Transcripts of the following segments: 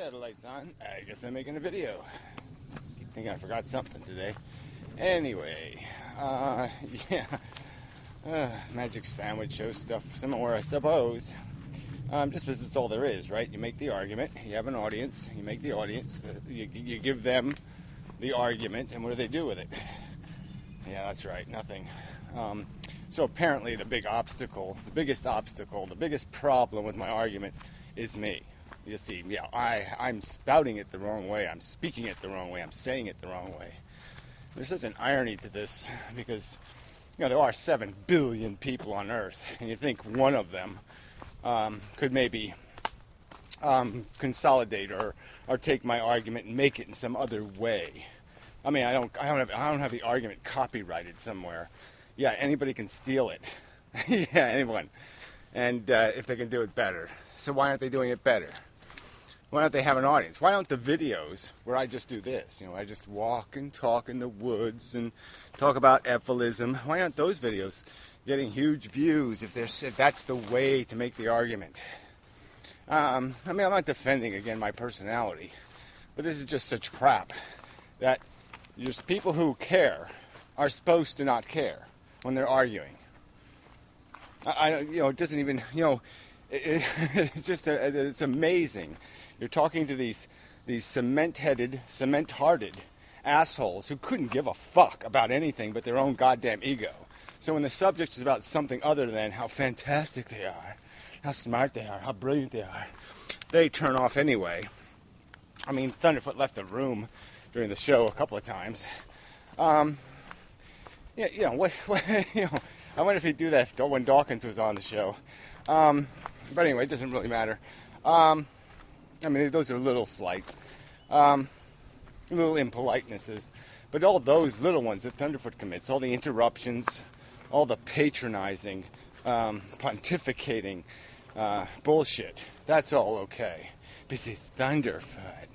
Yeah, the light's on. I guess I'm making a video. Keep thinking I forgot something today. Anyway, yeah. Magic sandwich show stuff similar, I suppose. Just because it's all there is, right? You make the argument. You have an audience. You make the audience. You give them the argument, and what do they do with it? Yeah, that's right. Nothing. So apparently the biggest obstacle, the biggest problem with my argument is me. You see, yeah, I'm spouting it the wrong way. I'm speaking it the wrong way. I'm saying it the wrong way. There's such an irony to this because, there are 7 billion people on Earth, and you think one of them could maybe consolidate or take my argument and make it in some other way. I mean, I don't have the argument copyrighted somewhere. Yeah, anybody can steal it. Yeah, anyone. And if they can do it better. So why aren't they doing it better? Why don't they have an audience? Why don't the videos where I just do this? I just walk and talk in the woods and talk about ephilism. Why aren't those videos getting huge views if that's the way to make the argument? I'm not defending, again, my personality. But this is just such crap that just people who care are supposed to not care when they're arguing. It doesn't even, it's just, it's amazing. You're talking to these cement-headed, cement-hearted assholes who couldn't give a fuck about anything but their own goddamn ego. So when the subject is about something other than how fantastic they are, how smart they are, how brilliant they are, they turn off anyway. I mean, Thunderfoot left the room during the show a couple of times. I wonder if he'd do that when Dawkins was on the show. But anyway, it doesn't really matter. Those are little slights, little impolitenesses. But all those little ones that Thunderfoot commits, all the interruptions, all the patronizing, pontificating bullshit, that's all okay. Because it's Thunderfoot.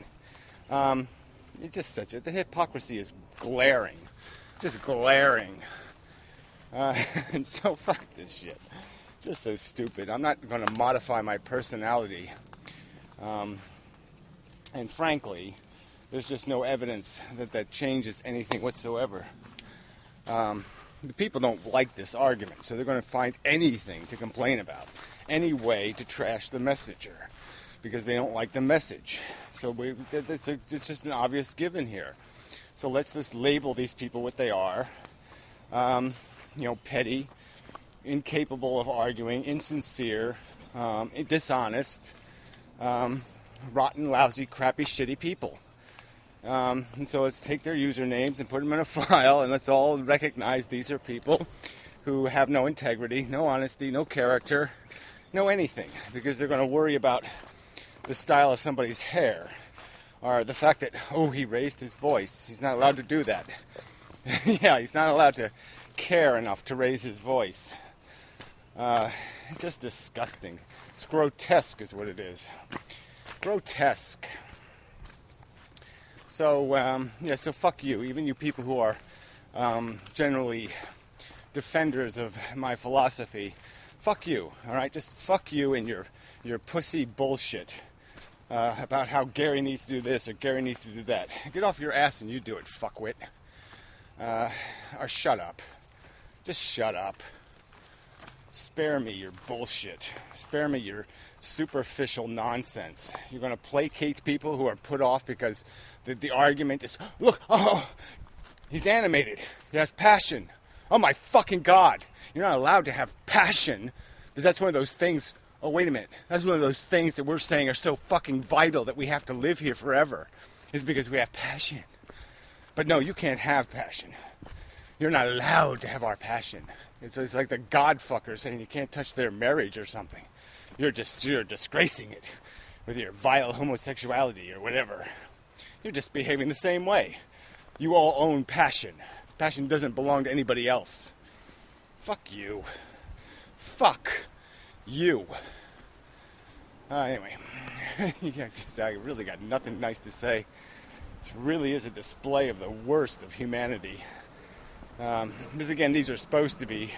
It's just the hypocrisy is glaring. Just glaring. And so fuck this shit. Just so stupid. I'm not going to modify my personality. And frankly, there's just no evidence that changes anything whatsoever. The people don't like this argument, so they're going to find anything to complain about, any way to trash the messenger, because they don't like the message. So it's just an obvious given here. So let's just label these people what they are. Petty, incapable of arguing, insincere, dishonest, rotten, lousy, crappy, shitty people. And so let's take their usernames and put them in a file, and let's all recognize these are people who have no integrity, no honesty, no character, no anything, because they're going to worry about the style of somebody's hair, or the fact that, he raised his voice. He's not allowed to do that. Yeah, he's not allowed to care enough to raise his voice. It's just disgusting. It's grotesque is what it is. Grotesque. So, so fuck you. Even you people who are generally defenders of my philosophy, fuck you, all right? Just fuck you and your pussy bullshit about how Gary needs to do this or Gary needs to do that. Get off your ass and you do it, fuckwit. Or shut up. Just shut up. Spare me your bullshit. Spare me your superficial nonsense. You're going to placate people who are put off because the argument is, look, he's animated. He has passion. Oh my fucking God. You're not allowed to have passion because that's one of those things. Oh, wait a minute. That's one of those things that we're saying are so fucking vital that we have to live here forever. Is because we have passion. But no, you can't have passion. You're not allowed to have our passion. It's like the godfucker saying you can't touch their marriage or something. You're disgracing it with your vile homosexuality or whatever. You're just behaving the same way. You all own passion. Passion doesn't belong to anybody else. Fuck you. Fuck you. Anyway, I really got nothing nice to say. This really is a display of the worst of humanity. Because again, these are supposed to be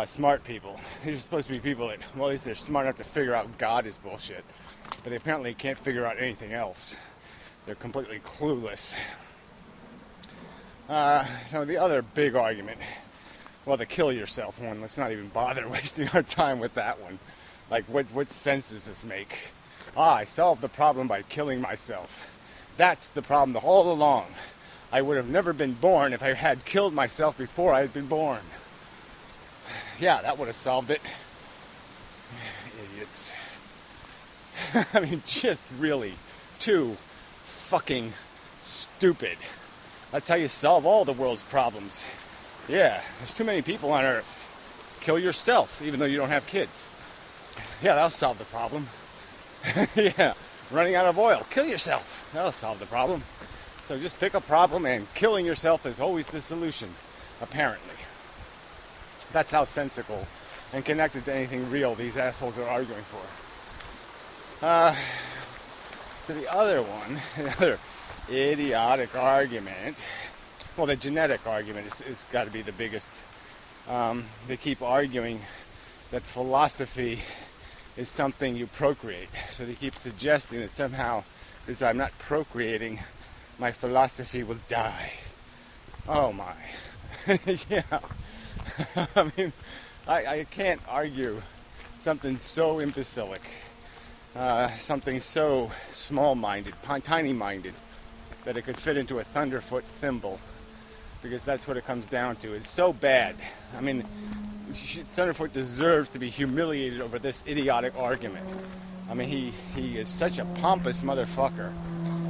smart people. These are supposed to be people that, well, at least they're smart enough to figure out God is bullshit. but they apparently can't figure out anything else. They're completely clueless. So the other big argument, well, the kill yourself one, let's not even bother wasting our time with that one. Like, what sense does this make? I solved the problem by killing myself. That's the problem all along. I would have never been born if I had killed myself before I had been born. Yeah, that would have solved it. Idiots. I mean, just really too fucking stupid. That's how you solve all the world's problems. Yeah, there's too many people on Earth. Kill yourself, even though you don't have kids. Yeah, that'll solve the problem. Yeah, running out of oil. Kill yourself. That'll solve the problem. So just pick a problem, and killing yourself is always the solution, apparently. That's how sensical and connected to anything real these assholes are arguing for. So the other one, another idiotic argument, well, the genetic argument is got to be the biggest. They keep arguing that philosophy is something you procreate. So they keep suggesting that somehow, as I'm not procreating, my philosophy will die. Oh my. Yeah. I mean, I can't argue something so imbecilic, something so small-minded, tiny-minded, that it could fit into a thunderfoot thimble, because that's what it comes down to. It's so bad. I mean, Thunderfoot deserves to be humiliated over this idiotic argument. I mean, he is such a pompous motherfucker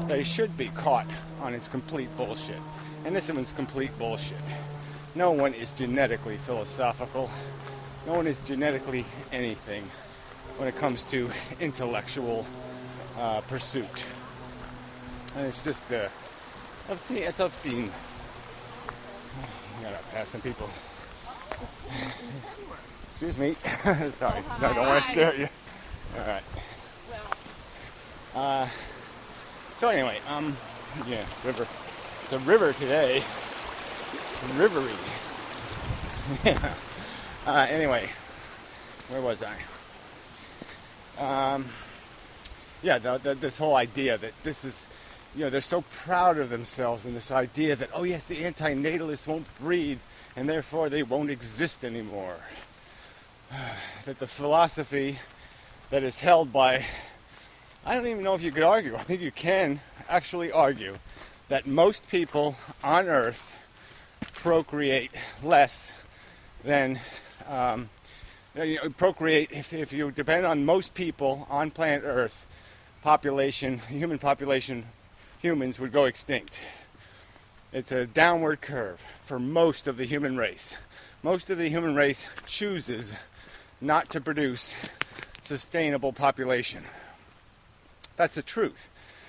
that he should be caught on his complete bullshit. And this one's complete bullshit. No one is genetically philosophical. No one is genetically anything when it comes to intellectual pursuit. And it's just, I've seen, I gotta pass some people. Excuse me. Sorry. No, I don't want to scare you. All right. So anyway, yeah, river. It's a river today. Rivery. Yeah. Anyway, where was I? Yeah, this whole idea that this is, they're so proud of themselves, and this idea that, oh yes, the antinatalists won't breed, and therefore they won't exist anymore. That the philosophy that is held by, I don't even know if you could argue, I think you can actually argue that most people on Earth procreate less than, procreate, if you depend on most people on planet Earth, human population, humans would go extinct. It's a downward curve for most of the human race. Most of the human race chooses not to produce sustainable population. That's the truth.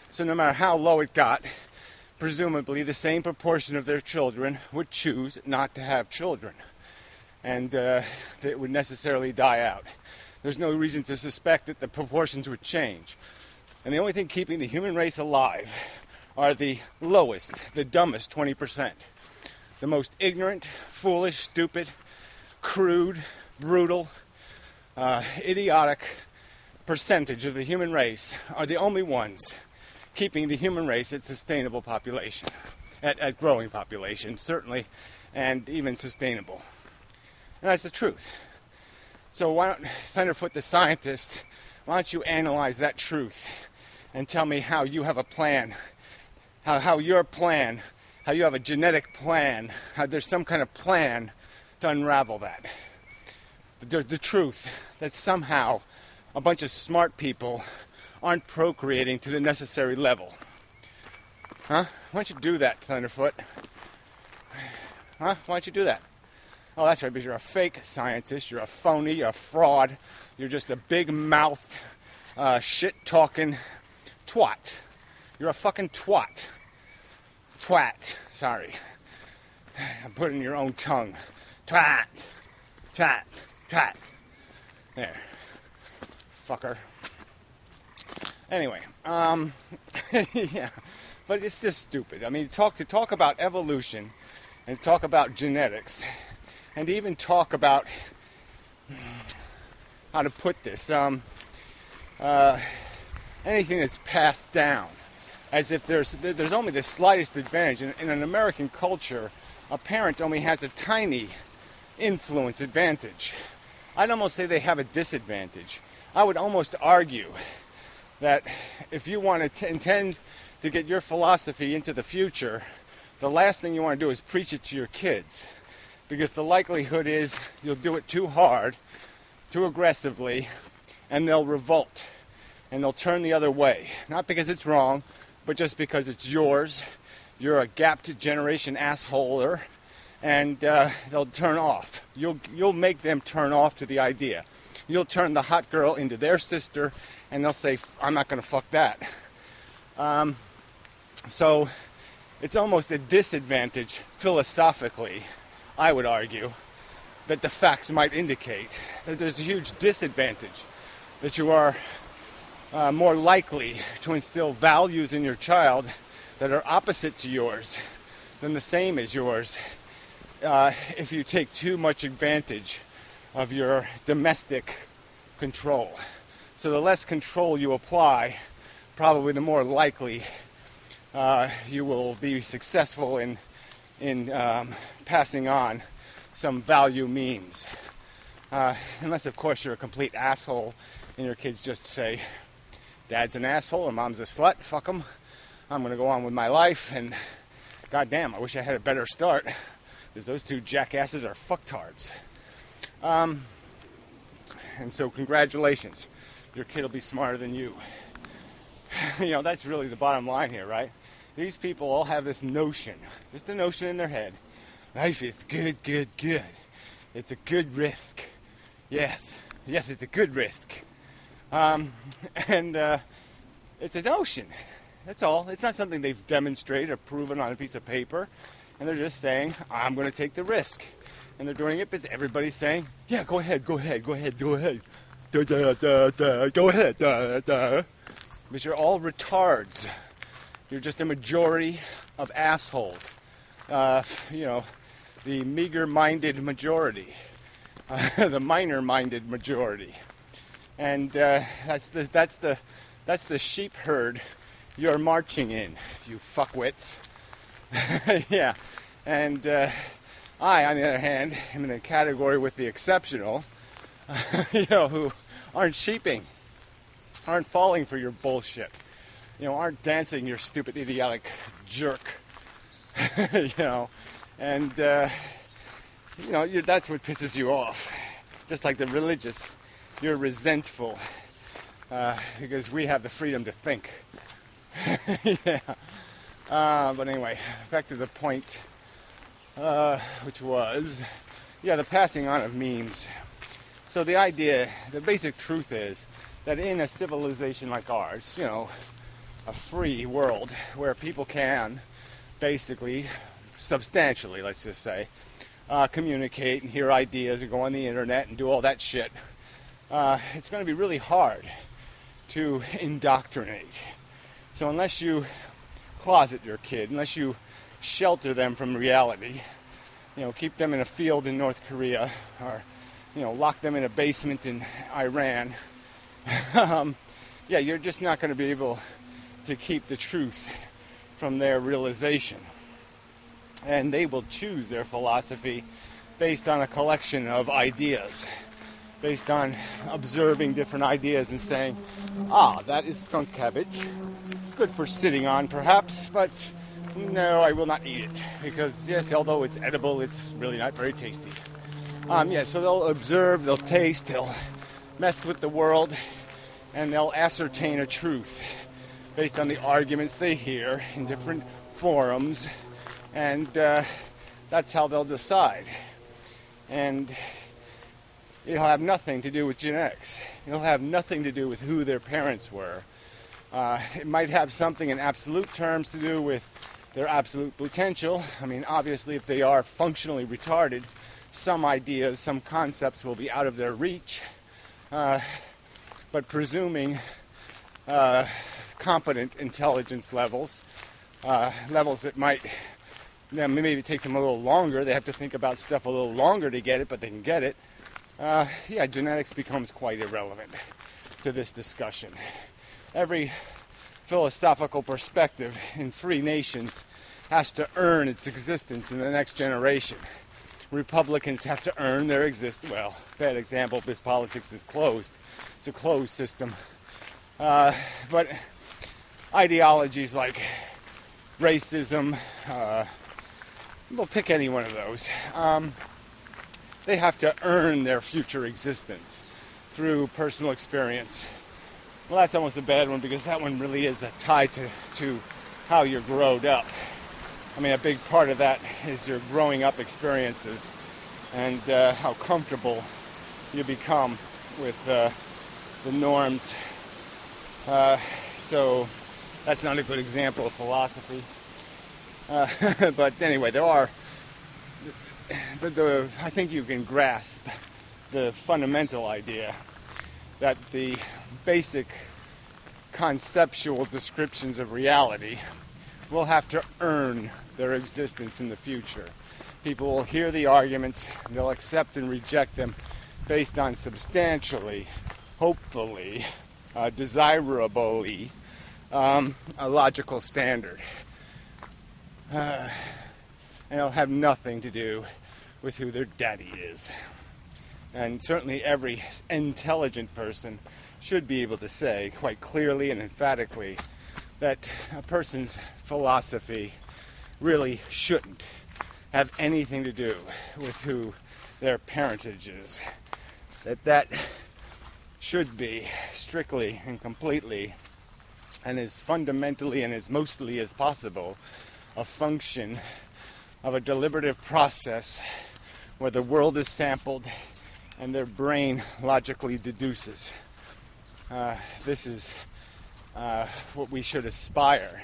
So no matter how low it got, presumably the same proportion of their children would choose not to have children. And it would necessarily die out. There's no reason to suspect that the proportions would change. And the only thing keeping the human race alive are the lowest, the dumbest 20%. The most ignorant, foolish, stupid, crude, brutal, idiotic percentage of the human race are the only ones keeping the human race at sustainable population, at growing population, certainly, and even sustainable. And that's the truth. So why don't, Thunderfoot the scientist, why don't you analyze that truth and tell me how you have a plan, how you have a genetic plan, how there's some kind of plan to unravel that. The truth that somehow a bunch of smart people aren't procreating to the necessary level. Huh? Why don't you do that, Thunderfoot? Huh? Why don't you do that? Oh, that's right, because you're a fake scientist, you're a phony, you're a fraud, you're just a big-mouthed, shit-talking twat. You're a fucking twat. Twat. Sorry. I'm putting your own tongue. Twat. Twat. Twat. There. Fucker. Anyway, yeah. But it's just stupid. I mean, to talk about evolution and talk about genetics and even talk about how to put this, and anything that's passed down, as if there's only the slightest advantage. In an American culture, a parent only has a tiny influence advantage. I'd almost say they have a disadvantage. I would almost argue that if you want to intend to get your philosophy into the future, the last thing you want to do is preach it to your kids, because the likelihood is you'll do it too hard, too aggressively, and they'll revolt and they'll turn the other way. Not because it's wrong, but just because it's yours. You're a gapped generation assholer, and they'll turn off. You'll make them turn off to the idea. You'll turn the hot girl into their sister, and they'll say, I'm not going to fuck that. So it's almost a disadvantage philosophically, I would argue, that the facts might indicate that there's a huge disadvantage, that you are more likely to instill values in your child that are opposite to yours than the same as yours if you take too much advantage of your domestic control. So the less control you apply, probably the more likely you will be successful in passing on some value memes. Unless, of course, you're a complete asshole and your kids just say, Dad's an asshole and Mom's a slut, fuck 'em. I'm going to go on with my life, and goddamn, I wish I had a better start, because those two jackasses are fucktards. And so congratulations, your kid will be smarter than you. You know, that's really the bottom line here, right? These people all have this notion, just a notion in their head. Life is good, good, good. It's a good risk. Yes, it's a good risk. It's a notion. That's all. It's not something they've demonstrated or proven on a piece of paper. And they're just saying, I'm going to take the risk. And they're doing it because everybody's saying, yeah, go ahead. Da, da, da, da, go ahead. Da, da. Because you're all retards. You're just a majority of assholes. The meager-minded majority. The minor-minded majority. And that's the sheep herd you're marching in, you fuckwits. Yeah. And I, on the other hand, am in the category with the exceptional, who aren't sheeping, aren't falling for your bullshit, aren't dancing your stupid, idiotic jerk, and, that's what pisses you off. Just like the religious, you're resentful because we have the freedom to think. Yeah. But anyway, back to the point, which was, the passing on of memes. So the basic truth is that in a civilization like ours, a free world where people can basically, substantially, let's just say, communicate and hear ideas and go on the internet and do all that shit, it's going to be really hard to indoctrinate. So unless you closet your kid, unless you shelter them from reality, keep them in a field in North Korea, or, lock them in a basement in Iran, you're just not going to be able to keep the truth from their realization. And they will choose their philosophy based on a collection of ideas, based on observing different ideas and saying, that is skunk cabbage. Good for sitting on, perhaps, but no, I will not eat it. Because, yes, although it's edible, it's really not very tasty. So they'll observe, they'll taste, they'll mess with the world, and they'll ascertain a truth based on the arguments they hear in different forums, and that's how they'll decide. And it'll have nothing to do with genetics. It'll have nothing to do with who their parents were. It might have something in absolute terms to do with their absolute potential. I mean, obviously, if they are functionally retarded, some ideas, some concepts will be out of their reach. But presuming competent intelligence levels, levels that might, maybe it takes them a little longer. They have to think about stuff a little longer to get it, but they can get it. Genetics becomes quite irrelevant to this discussion. every philosophical perspective in free nations has to earn its existence in the next generation. Republicans have to earn their existence. Well, bad example because politics is closed. It's a closed system. But ideologies like racism, we'll pick any one of those. They have to earn their future existence through personal experience. Well, that's almost a bad one because that one really is a tie to how you're growed up. I mean, a big part of that is your growing up experiences and how comfortable you become with the norms. So that's not a good example of philosophy. But anyway, I think you can grasp the fundamental idea that the basic conceptual descriptions of reality will have to earn their existence in the future. People will hear the arguments, and they'll accept and reject them based on substantially, hopefully, desirably, a logical standard. And it'll have nothing to do with who their daddy is. And certainly every intelligent person should be able to say quite clearly and emphatically that a person's philosophy really shouldn't have anything to do with who their parentage is. That should be strictly and completely and as fundamentally and as mostly as possible a function of a deliberative process where the world is sampled and their brain logically deduces. This is what we should aspire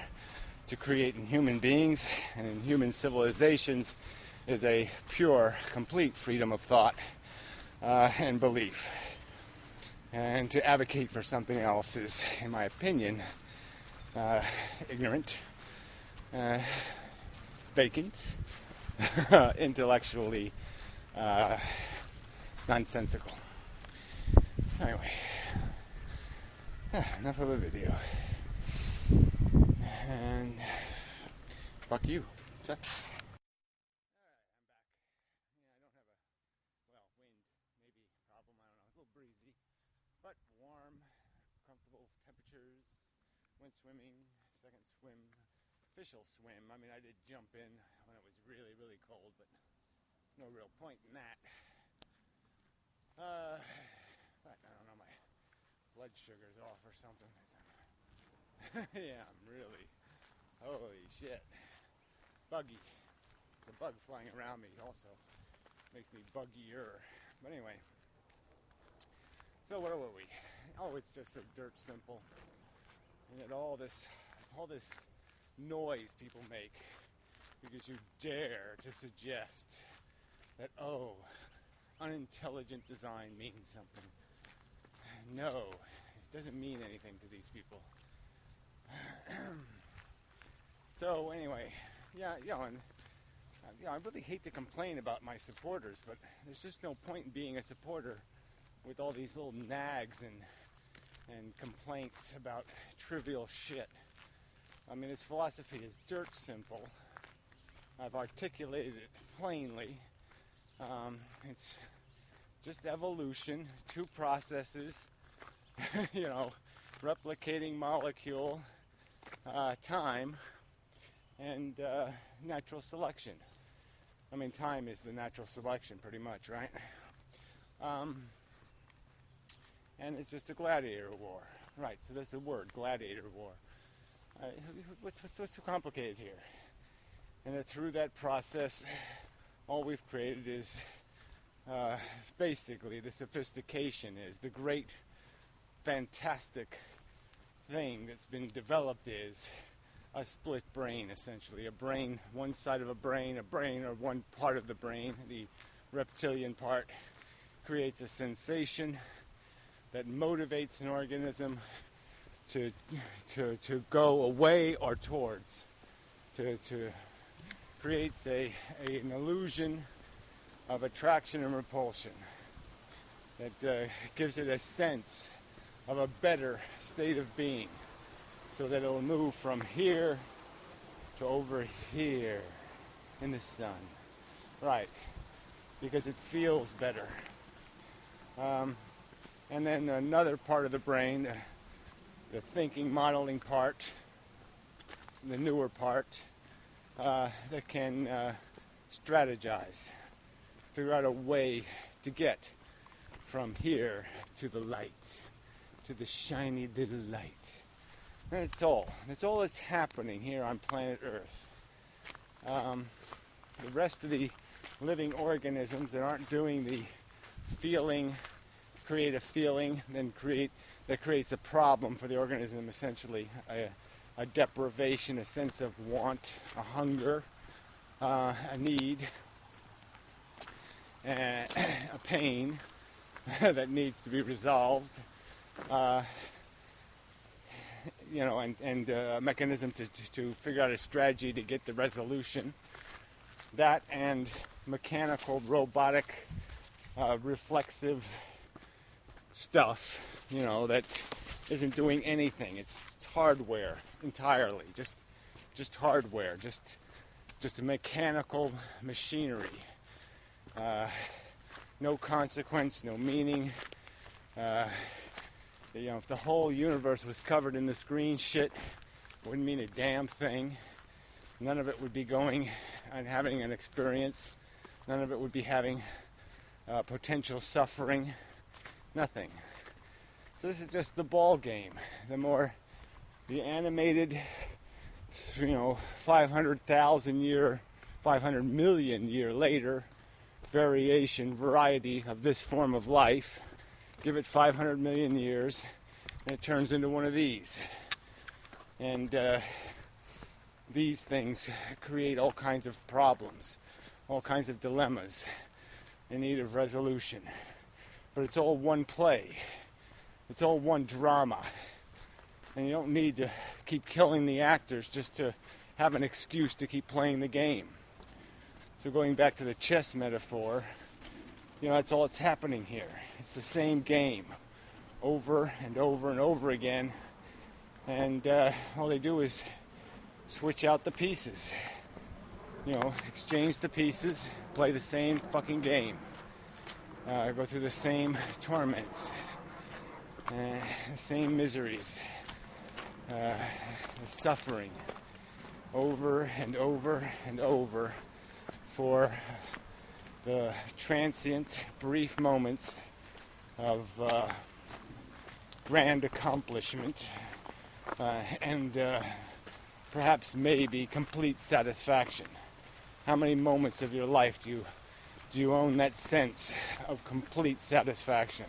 to create in human beings and in human civilizations is a pure, complete freedom of thought and belief. And to advocate for something else is, in my opinion, ignorant, vacant, intellectually nonsensical. Anyway, enough of a video. And fuck you. Shut. Went swimming, second swim, official swim. I mean, I did jump in when it was really, really cold, but no real point in that. But I don't know, my blood sugar's off or something. Yeah, I'm really, holy shit. Buggy. It's a bug flying around me also. Makes me buggier. But anyway. So where were we? Oh, it's just so dirt simple. And yet all this noise people make because you dare to suggest that, oh, unintelligent design means something. No, it doesn't mean anything to these people. So anyway, I really hate to complain about my supporters, but there's just no point in being a supporter with all these little nags and complaints about trivial shit. I mean, this philosophy is dirt simple. I've articulated it plainly. It's just evolution, two processes, replicating molecule, time, and natural selection. I mean, time is the natural selection, pretty much, right? And it's just a gladiator war. Right, so there's the word, gladiator war. What's so complicated here? And that through that process, all we've created is basically the sophistication is the great, fantastic thing that's been developed is a split brain, essentially. A brain, one side of a brain or one part of the brain, the reptilian part, creates a sensation that motivates an organism to go away or towards, to creates an illusion of attraction and repulsion that gives it a sense of a better state of being. so that it'll move from here to over here in the sun. Right, because it feels better. And then another part of the brain, the thinking, modeling part, the newer part, that can strategize, figure out a way to get from here to the light, to the shiny little light. That's all that's happening here on planet Earth. The rest of the living organisms that aren't doing the feeling, create a feeling, that creates a problem for the organism, essentially a deprivation, a sense of want, a hunger, a need, a pain that needs to be resolved, and a mechanism to figure out a strategy to get the resolution. That and mechanical, robotic, reflexive stuff, that isn't doing anything. It's hardware entirely, just hardware, just a mechanical machinery. No consequence, no meaning. If the whole universe was covered in this green shit, it wouldn't mean a damn thing. None of it would be going and having an experience. None of it would be having potential suffering. Nothing. So this is just the ball game. The animated, 500 million year later variety of this form of life. Give it 500 million years, and it turns into one of these. And these things create all kinds of problems, all kinds of dilemmas in need of resolution. But it's all one play. It's all one drama. And you don't need to keep killing the actors just to have an excuse to keep playing the game. So going back to the chess metaphor, that's all that's happening here. It's the same game over and over and over again. And all they do is switch out the pieces. Exchange the pieces, play the same fucking game. Go through the same torments, the same miseries, the suffering, over and over and over for the transient, brief moments of grand accomplishment and perhaps maybe complete satisfaction. How many moments of your life do you own that sense of complete satisfaction,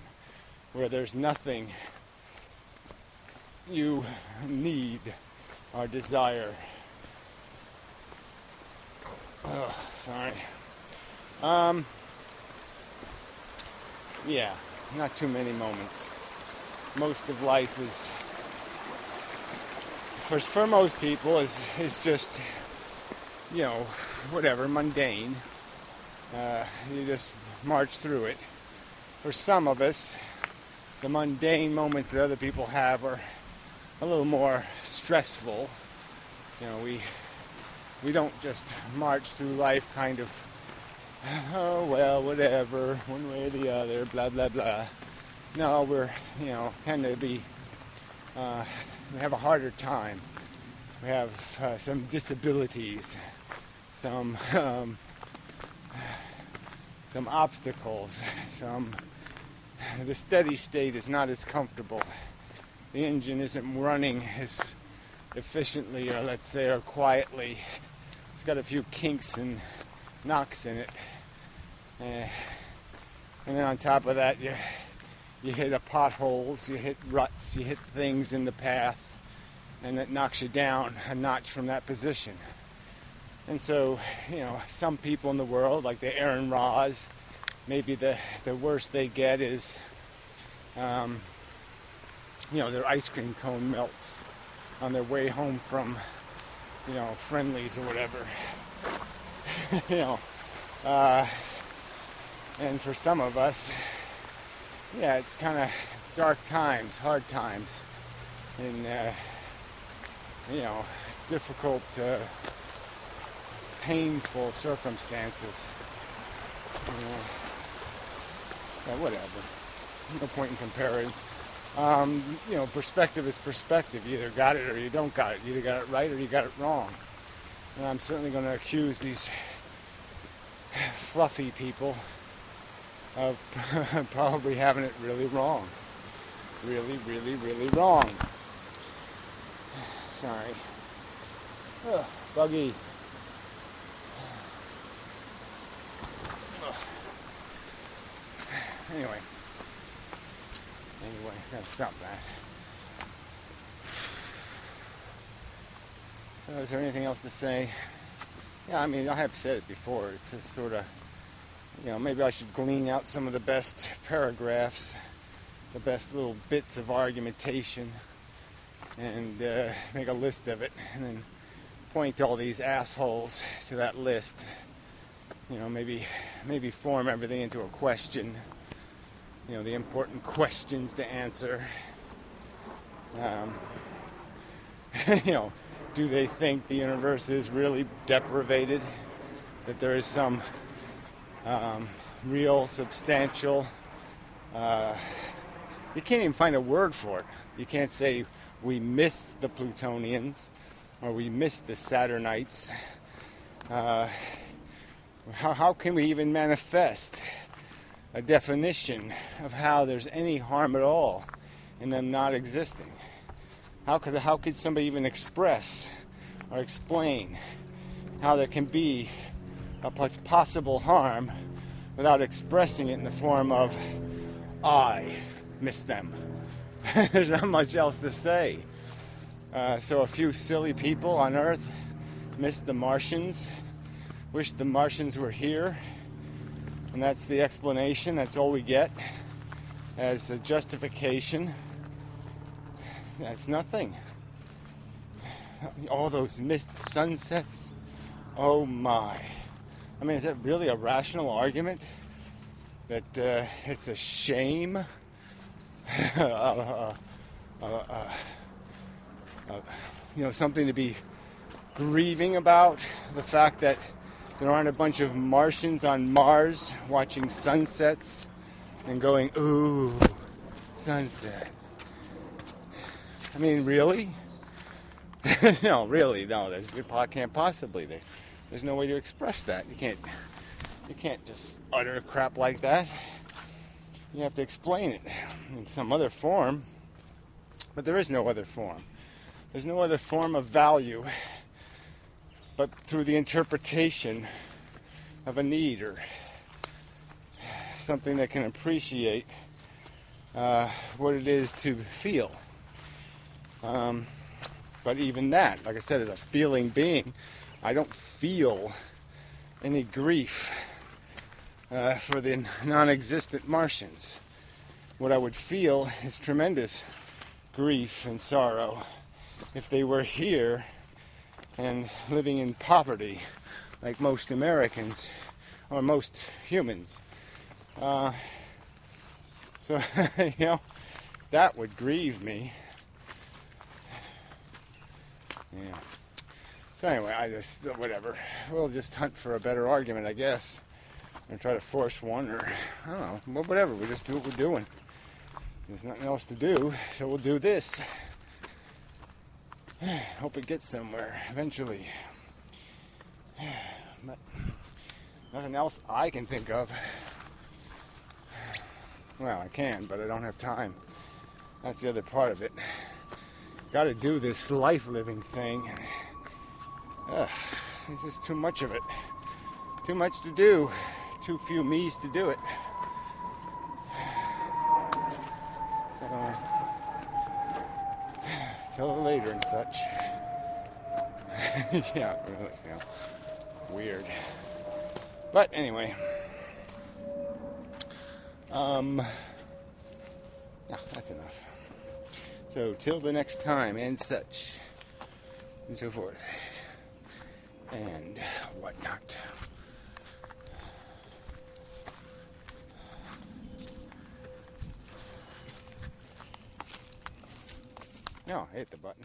where there's nothing you need or desire? Oh, sorry. Yeah, not too many moments. Most of life is, for most people, is just, whatever, mundane. You just march through it. For some of us, the mundane moments that other people have are a little more stressful. We don't just march through life kind of, oh, well, whatever, one way or the other, blah, blah, blah. No, we're, tend to be, we have a harder time. We have some disabilities, some obstacles, the steady state is not as comfortable. The engine isn't running as efficiently, or let's say, or quietly. It's got a few kinks and knocks in it. And then on top of that, you hit potholes, you hit ruts, you hit things in the path, and it knocks you down a notch from that position. And so, some people in the world, like the Aaron Raws, maybe the worst they get is, their ice cream cone melts on their way home from, Friendlies or whatever. And for some of us, it's kind of dark times, hard times, and difficult, painful circumstances. Whatever. No point in comparing. Perspective is perspective. You either got it or you don't got it. You either got it right or you got it wrong. And I'm certainly going to accuse these fluffy people of probably having it really wrong. Really, really, really wrong. Sorry. Ugh, buggy. Ugh. Anyway, gotta stop that. Is there anything else to say? Yeah, I mean, I have said it before. It's just sort of, maybe I should glean out some of the best paragraphs, the best little bits of argumentation, and make a list of it, and then point all these assholes to that list. Maybe form everything into a question. The important questions to answer. Do they think the universe is really deprivated? That there is some real, substantial... you can't even find a word for it. You can't say we miss the Plutonians or we miss the Saturnites. How can we even manifest a definition of how there's any harm at all in them not existing? How could somebody even express or explain how there can be a possible harm without expressing it in the form of I miss them? There's not much else to say. So a few silly people on Earth miss the Martians, wish the Martians were here, and that's the explanation. That's all we get as a justification. That's nothing. All those missed sunsets. Oh my. I mean, is that really a rational argument? That it's a shame? Something to be grieving about? The fact that there aren't a bunch of Martians on Mars watching sunsets and going, ooh, sunset. I mean, really? No, really, no. It can't possibly. There's no way to express that. You can't just utter crap like that. You have to explain it in some other form. But there is no other form. There's no other form of value but through the interpretation of a need or something that can appreciate what it is to feel. But even that, like I said, as a feeling being, I don't feel any grief for the non-existent Martians. What I would feel is tremendous grief and sorrow if they were here and living in poverty like most Americans or most humans. So, that would grieve me. Yeah. So anyway, whatever. We'll just hunt for a better argument, I guess. And try to force one, or, I don't know, well, whatever. We just do what we're doing. There's nothing else to do, so we'll do this. Hope it gets somewhere, eventually. But nothing else I can think of. Well, I can, but I don't have time. That's the other part of it. Got to do this life-living thing. It's just too much of it. Too much to do. Too few me's to do it. Till later and such. Yeah, really, weird. But anyway. That's enough. So, till the next time, and such, and so forth, and whatnot. No, I hit the button.